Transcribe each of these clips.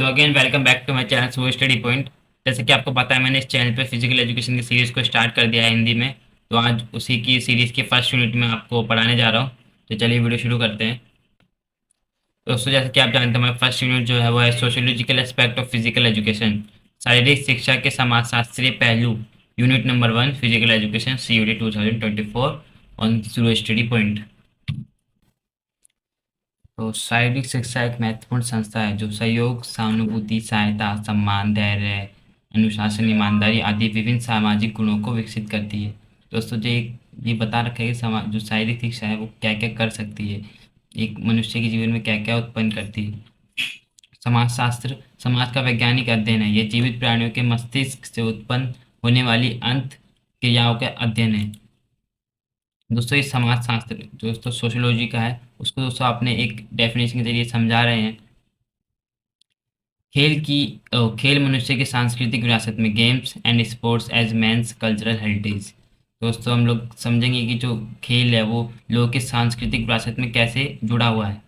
So again welcome back to my channel so study point. जैसे कि आपको पता है, मैंने इस चैनल पे फिजिकल एजुकेशन की सीरीज़ को स्टार्ट कर दिया है हिंदी में। तो आज उसी की सीरीज़ के फर्स्ट यूनिट में आपको पढ़ाने जा रहा हूँ। तो चलिए वीडियो शुरू करते हैं। दोस्तों, जैसे कि आप जानते हैं, हमारा फर्स्ट यूनिट जो है वो है sociological aspect of physical education, शारीरिक शिक्षा के समाजशास्त्रीय पहलू। Unit number 1, physical education, CUET 2024 on zero study point. तो शारीरिक शिक्षा एक महत्वपूर्ण संस्था है जो सहयोग, सहानुभूति, सहायता, सम्मान, धैर्य, अनुशासन, ईमानदारी आदि विभिन्न सामाजिक गुणों को विकसित करती है। दोस्तों, जो ये बता रखा है कि जो शारीरिक शिक्षा है वो क्या क्या कर सकती है, एक मनुष्य के जीवन में क्या क्या उत्पन्न करती है। समाजशास्त्र समाज का वैज्ञानिक अध्ययन है। ये जीवित प्राणियों के मस्तिष्क से उत्पन्न होने वाली अंत क्रियाओं का अध्ययन है। दोस्तों, ये समाज शास्त्र दोस्तों सोशियोलॉजी का है, उसको दोस्तों आपने एक डेफिनेशन के जरिए समझा रहे हैं। खेल मनुष्य की सांस्कृतिक विरासत में games and sports as man's cultural heritage. दोस्तों, हम लोग समझेंगे कि जो खेल है वो लोगों की सांस्कृतिक विरासत में कैसे जुड़ा हुआ है।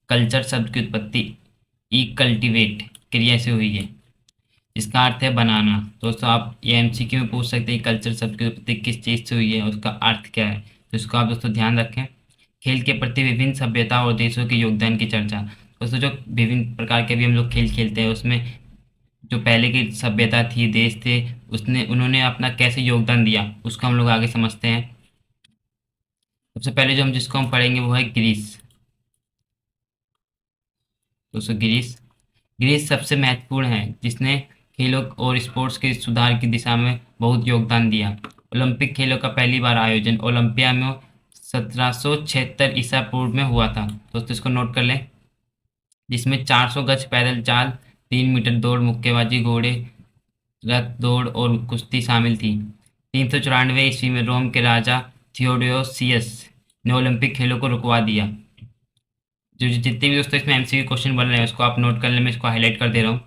कल्चर शब्द की उत्पत्ति ई कल्टिवेट क्रिया से हुई है। इसका अर्थ है बनाना। दोस्तों, आप ये MCQ में पूछ सकते हैं कल्चर शब्द की उत्पत्ति किस चीज़ से हुई है, उसका अर्थ क्या है। तो इसको आप दोस्तों ध्यान रखें। खेल के प्रति विभिन्न सभ्यता और देशों के योगदान की चर्चा। दोस्तों, जो विभिन्न प्रकार के भी हम लोग खेल खेलते हैं उसमें जो पहले की सभ्यता थी, देश थे, उसने उन्होंने अपना कैसे योगदान दिया उसको हम लोग आगे समझते हैं। सबसे पहले जो हम जिसको हम पढ़ेंगे वो है ग्रीस। दोस्तों, ग्रीस ग्रीस सबसे महत्वपूर्ण है जिसने खेलों और स्पोर्ट्स के सुधार की दिशा में बहुत योगदान दिया। ओलंपिक खेलों का पहली बार आयोजन ओलंपिया में 1776 ईसा पूर्व में हुआ था। दोस्तों, इसको नोट कर लें। जिसमें 400 गज पैदल चाल, 3 मीटर दौड़, मुक्केबाजी, घोड़े रथ दौड़ और कुश्ती शामिल थी। 394 ईस्वी में रोम के राजा थियोडोसियस ने ओलंपिक खेलों को रुकवा दिया। जो जितने भी दोस्तों इसमें MCQ क्वेश्चन बन रहे हैं उसको आप नोट कर लें, मैं इसको हाईलाइट कर दे रहा हूँ।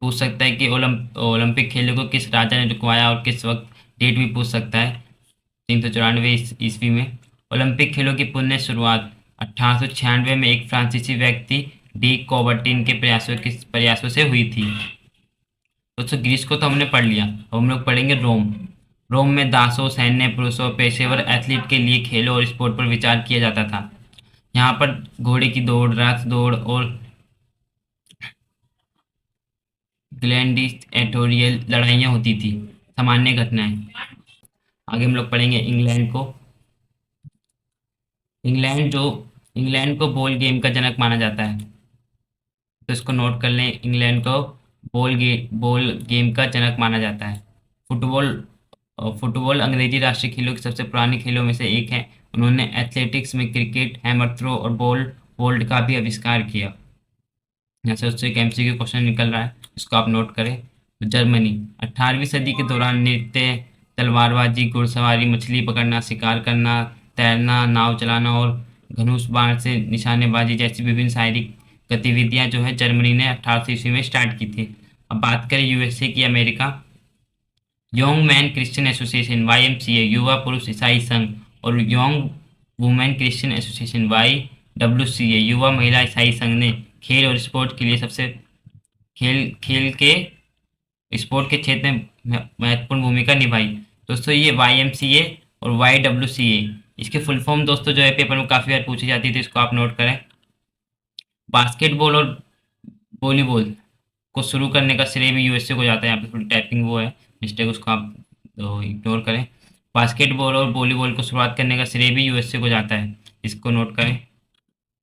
पूछ सकता है कि ओलंपिक खेलों को किस राजा ने रुकवाया और किस वक्त, डेट भी पूछ सकता है। 394 ईस्वी में ओलंपिक खेलों की पुण्य शुरुआत 1896 में एक फ्रांसीसी व्यक्ति डी कॉबर्टिन के प्रयासों से हुई थी। दोस्तों, ग्रीस को तो हमने पढ़ लिया, अब हम लोग पढ़ेंगे रोम। रोम में दासों, सैन्य पुरुषों, पेशेवर एथलीट के लिए खेलों और स्पोर्ट पर विचार किया जाता था। यहाँ पर घोड़े की दौड़, रथ दौड़ और ग्लैडिएटोरियल लड़ाइयाँ होती थी, सामान्य घटनाएं। आगे हम लोग पढ़ेंगे इंग्लैंड को। इंग्लैंड जो इंग्लैंड को बॉल गेम का जनक माना जाता है। तो इसको नोट कर लें, इंग्लैंड को बॉल गेम का जनक माना जाता है। फुटबॉल फुटबॉल अंग्रेजी राष्ट्रीय खेलों की सबसे पुरानी खेलों में से एक है। उन्होंने एथलेटिक्स में क्रिकेट, हैमर थ्रो और बॉल वोल्ट का भी आविष्कार किया। जैसे उससे एक MCQ क्वेश्चन निकल रहा है, इसको आप नोट करें। तो जर्मनी 18वीं सदी के दौरान नृत्य, तलवारबाजी, घुड़सवारी, मछली पकड़ना, शिकार करना, तैरना, नाव चलाना और धनुष बाण से निशानेबाजी जैसी विभिन्न शारीरिक गतिविधियां जो है जर्मनी ने 1800 ईस्वी में स्टार्ट की थी। अब बात करें USA की, America. Young man Christian association YMCA, युवा पुरुष ईसाई संघ, और young women Christian association YWCA, युवा महिला ईसाई संघ ने खेल और स्पोर्ट के लिए सबसे खेल खेल के स्पोर्ट के क्षेत्र में महत्वपूर्ण भूमिका निभाई। दोस्तों, ये YMCA और YWCA, इसके फुल फॉर्म दोस्तों जो है पेपर में काफ़ी बार पूछी जाती है, तो इसको आप नोट करें। बास्केटबॉल और वॉलीबॉल को शुरू करने का श्रेय भी USA को जाता है। यहाँ पे थोड़ी टाइपिंग वो है मिस्टेक, उसको आप इग्नोर करें। बास्केटबॉल और वॉलीबॉल को शुरुआत करने का श्रेय भी USA को जाता है, इसको नोट करें।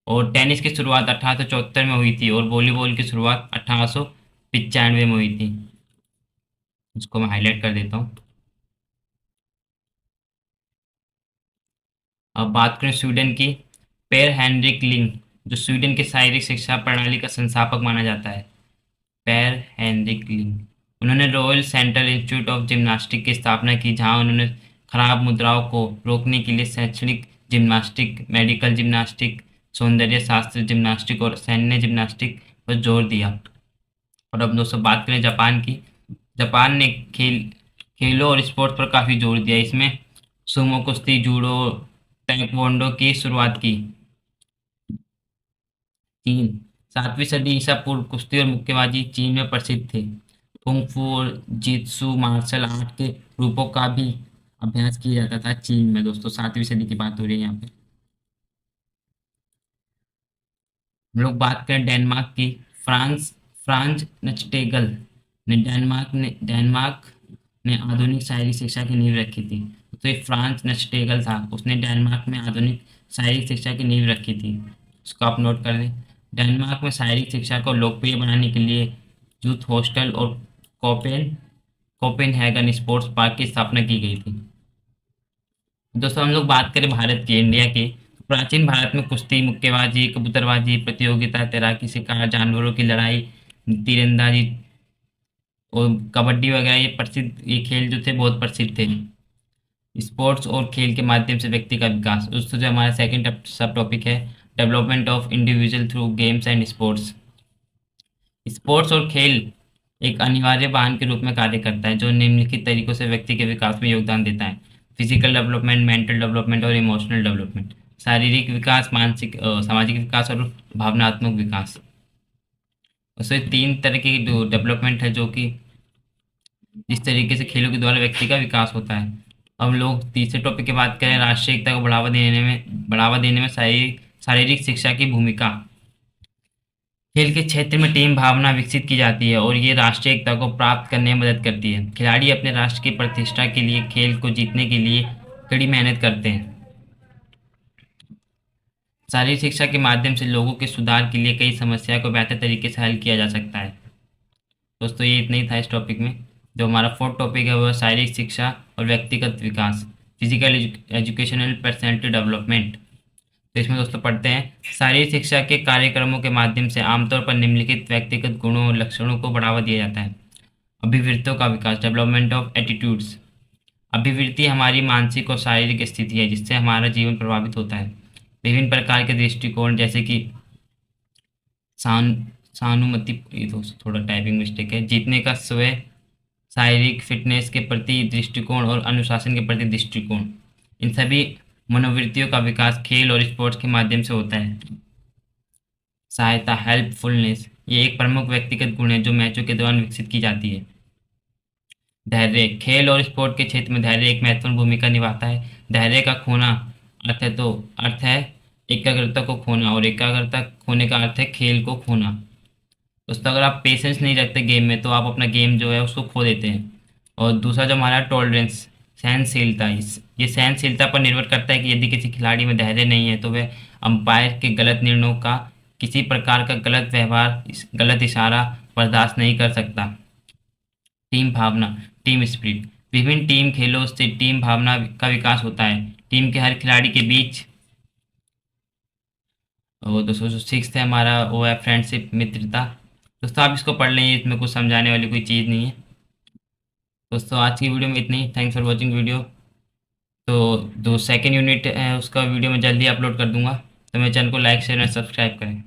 और टेनिस की शुरुआत 1874 में हुई थी और वॉलीबॉल की शुरुआत 1895 में हुई थी। इसको मैं हाईलाइट कर देता हूँ। अब बात करें स्वीडन की। पेर हेनरिक लिंग, जो स्वीडन की शारीरिक शिक्षा प्रणाली का संस्थापक माना जाता है। पेर हेनरिक लिंग, उन्होंने royal central institute of gymnastic की स्थापना की, जहां उन्होंने खराब मुद्राओं को रोकने के लिए शैक्षणिक जिम्नास्टिक, मेडिकल जिम्नास्टिक, सौंदर्य शास्त्र जिम्नास्टिक और सैन्य जिम्नास्टिक पर जोर दिया। और अब दोस्तों बात करें जापान की। जापान ने खेलों और स्पोर्ट्स पर काफ़ी जोर दिया। इसमें सुमो कुश्ती, जूडो, ताइक्वांडो की शुरुआत की। चीन 7वीं सदी ईसा पूर्व कुश्ती और मुक्केबाजी चीन में प्रसिद्ध थे। कुंग फू और जित्सु मार्शल आर्ट के रूपों का भी अभ्यास किया जाता था चीन में। दोस्तों 7वीं सदी की बात हो रही है यहाँ पे। हम लोग बात करें डेनमार्क की। फ्रांस फ्रांज नचटेगल ने डेनमार्क ने आधुनिक शायरी शिक्षा की नींव रखी थी। तो ये फ्रांज नचटेगल था, उसने डेनमार्क में आधुनिक शायरी शिक्षा की नींव रखी थी। उसको आप नोट कर लें। डेनमार्क में शायरी शिक्षा को लोकप्रिय बनाने के लिए यूथ हॉस्टल और कोपेन कोपेनहेगन स्पोर्ट्स पार्क की स्थापना की गई थी। दोस्तों हम लोग बात करें भारत की, इंडिया की, तो प्राचीन भारत में कुश्ती, मुक्केबाजी, कबूतरबाजी प्रतियोगिता, तैराकी, शिकार, जानवरों की लड़ाई, तीरंदाजी और कबड्डी वगैरह ये खेल जो थे बहुत प्रसिद्ध थे। स्पोर्ट्स और खेल के माध्यम से व्यक्ति का विकास। दोस्तों जो हमारा सेकंड सब टॉपिक है, development of individual through games and sports. Sports और खेल एक अनिवार्य वाहन के रूप में कार्य करता है जो निम्नलिखित तरीकों से व्यक्ति के विकास में योगदान देता है। फिजिकल डेवलपमेंट, मेंटल डेवलपमेंट और इमोशनल डेवलपमेंट। शारीरिक विकास, मानसिक सामाजिक विकास और भावनात्मक विकास। उससे 3 तरह की जो डेवलपमेंट है जो कि इस तरीके से खेलों के द्वारा व्यक्ति का विकास होता है। अब लोग तीसरे टॉपिक की बात करें, राष्ट्रीय एकता को बढ़ावा देने में शारीरिक शारीरिक शिक्षा की भूमिका। खेल के क्षेत्र में टीम भावना विकसित की जाती है और ये राष्ट्रीय एकता को प्राप्त करने में मदद करती है। खिलाड़ी अपने राष्ट्र की प्रतिष्ठा के लिए खेल को जीतने के लिए कड़ी मेहनत करते हैं। शारीरिक शिक्षा के माध्यम से लोगों के सुधार के लिए कई समस्या को बेहतर तरीके से हल किया जा सकता है। दोस्तों ये इतना ही था इस टॉपिक में। जो हमारा फोर्थ टॉपिक है वो है शारीरिक शिक्षा और व्यक्तिगत विकास, फिजिकल एजुकेशनल पर्सनैलिटी डेवलपमेंट। तो इसमें दोस्तों पढ़ते हैं, शारीरिक शिक्षा के कार्यक्रमों के माध्यम से आमतौर पर निम्नलिखित व्यक्तिगत गुणों और लक्षणों को बढ़ावा दिया जाता है। अभिवृत्तियों का विकास, डेवलपमेंट ऑफ एटीट्यूड्स। अभिवृत्ति हमारी मानसिक और शारीरिक स्थिति है जिससे हमारा जीवन प्रभावित होता है। विभिन्न प्रकार के दृष्टिकोण जैसे कि सान सहानुभूति, ये दोस्तों थोड़ा टाइपिंग मिस्टेक है, जीतने का स्वय, शारीरिक फिटनेस के प्रति दृष्टिकोण और अनुशासन के प्रति दृष्टिकोण, इन सभी मनोवृत्तियों का विकास खेल और स्पोर्ट्स के माध्यम से होता है। सहायता, हेल्पफुलनेस, ये एक प्रमुख व्यक्तिगत गुण है जो मैचों के दौरान विकसित की जाती है। धैर्य, खेल और स्पोर्ट के क्षेत्र में धैर्य एक महत्वपूर्ण भूमिका निभाता है। धैर्य का खोना अर्थ है एकाग्रता को खोना और एकाग्रता खोने का अर्थ है खेल को खोना। दोस्तों अगर आप पेशेंस नहीं रखते गेम में तो आप अपना गेम जो है उसको खो देते हैं। और दूसरा जो हमारा टॉलरेंस, सहनशीलता, इस ये सहनशीलता पर निर्भर करता है कि यदि किसी खिलाड़ी में धैर्य नहीं है तो वह अंपायर के गलत निर्णयों का, किसी प्रकार का गलत व्यवहार, गलत इशारा बर्दाश्त नहीं कर सकता। टीम भावना, टीम स्पिरिट, विभिन्न टीम खेलों से टीम भावना का विकास होता है। टीम के हर खिलाड़ी के बीच। और दोस्तों जो सिक्स्थ है हमारा वो है फ्रेंडशिप, मित्रता। दोस्तों आप इसको पढ़ लें, इसमें कुछ समझाने वाली कोई चीज़ नहीं है। दोस्तों आज की वीडियो में इतनी ही। Thanks for watching video. तो जो सेकेंड यूनिट है उसका वीडियो मैं जल्दी अपलोड कर दूंगा, तो मेरे चैनल को लाइक शेयर और सब्सक्राइब करें।